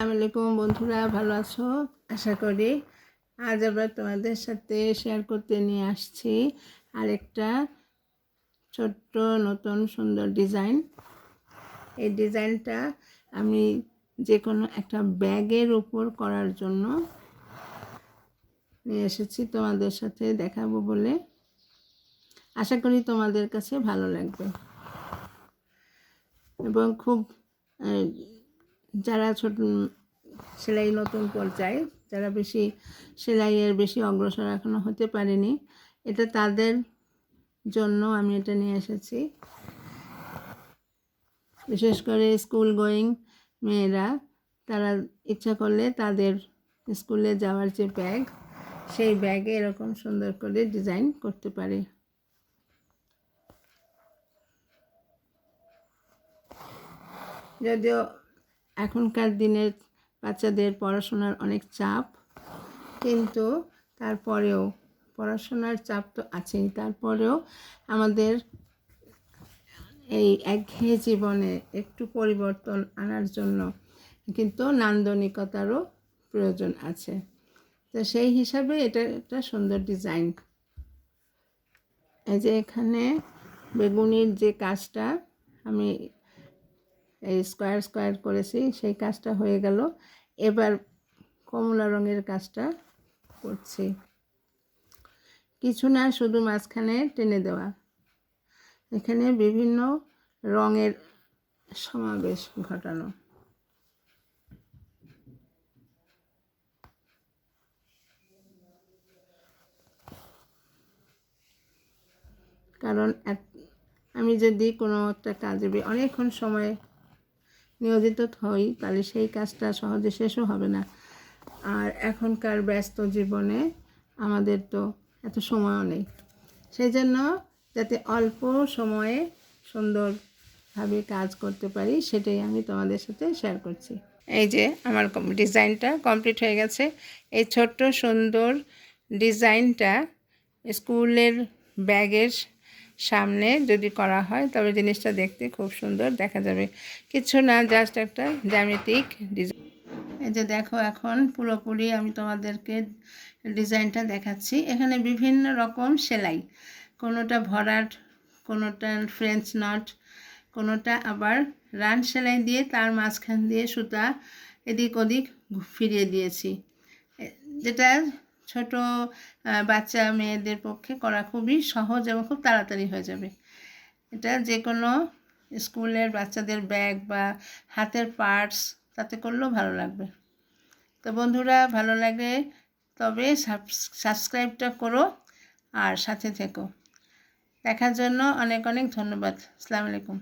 আসসালামু আলাইকুম বন্ধুরা, ভালো আছো আশা করি। আজ আবার তোমাদের সাথে শেয়ার করতে নিয়ে আসছি আরেকটা ছোট্ট নতুন সুন্দর ডিজাইন। এই ডিজাইনটা আমি যে কোনো একটা ব্যাগের উপর করার জন্য নিয়ে এসেছি, তোমাদের সাথে দেখাবো বলে। আশা করি তোমাদের কাছে ভালো লাগবে এবং খুব যারা ছোট সেলাই নতুন পর্যায়ে, যারা সেলাইয়ের বেশি অগ্রসর এখনও হতে পারেনি, এটা তাদের জন্য আমি এটা নিয়ে এসেছি। বিশেষ করে স্কুল গোয়িং মেয়েরা, তারা ইচ্ছা করলে তাদের স্কুলে যাওয়ার যে ব্যাগ, সেই ব্যাগে এরকম সুন্দর করে ডিজাইন করতে পারে। যদিও এখনকার দিনের বাচ্চাদের পড়াশোনার অনেক চাপ, কিন্তু তারপরেও পড়াশোনার চাপ তো আছেই, তারপরেও আমাদের এই একঘেয়ে জীবনে একটু পরিবর্তন আনার জন্য কিন্তু নান্দনিকতারও প্রয়োজন আছে। তো সেই হিসাবে এটা একটা সুন্দর ডিজাইন। এই যে এখানে বেগুনির যে কাজটা আমি এই স্কোয়ার স্কোয়ার করেছি, সেই কাজটা হয়ে গেল। এবার কমলা রঙের কাজটা করছি। কিছু না, শুধু মাঝখানে টেনে দেওয়া। এখানে বিভিন্ন রঙের সমাবেশ ঘটানো। কারণ আমি যদি কোনো একটা কাজে অনেকক্ষণ সময় নিয়োজিত হই, তাহলে সেই কাজটা সহজে শেষও হবে না। আর এখনকার ব্যস্ত জীবনে আমাদের তো এত সময়ও নেই। সেই জন্য যাতে অল্প সময়ে সুন্দরভাবে কাজ করতে পারি, সেটাই আমি তোমাদের সাথে শেয়ার করছি। এই যে আমার ডিজাইনটা কমপ্লিট হয়ে গেছে। এই ছোট্ট সুন্দর ডিজাইনটা স্কুলের ব্যাগের সামনে যদি করা হয়, তবে জিনিসটা দেখতে খুব সুন্দর দেখা যাবে। কিছু না, জাস্ট একটা জ্যামিতিক ডিজাইন। এই যে দেখো, এখন পুরোপুরি আমি তোমাদেরকে ডিজাইনটা দেখাচ্ছি। এখানে বিভিন্ন রকম সেলাই, কোনোটা ভরাট, কোনোটা ফ্রেঞ্চ নট, কোনোটা আবার রান সেলাই দিয়ে তার মাঝখান দিয়ে সুতা এদিক ওদিক ফিরিয়ে দিয়েছি, যেটা ছোট বাচ্চা মেয়েদের পক্ষে করা খুবই সহজ এবং খুব তাড়াতাড়ি হয়ে যাবে। এটা যে কোনো স্কুলের বাচ্চাদের ব্যাগ বা হাতের পার্টস, তাতে করলেও ভালো লাগবে। তো বন্ধুরা, ভালো লাগে তবে সাবস্ক্রাইবটা করো আর সাথে থেকো। দেখার জন্য অনেক অনেক ধন্যবাদ। আসসালামু আলাইকুম।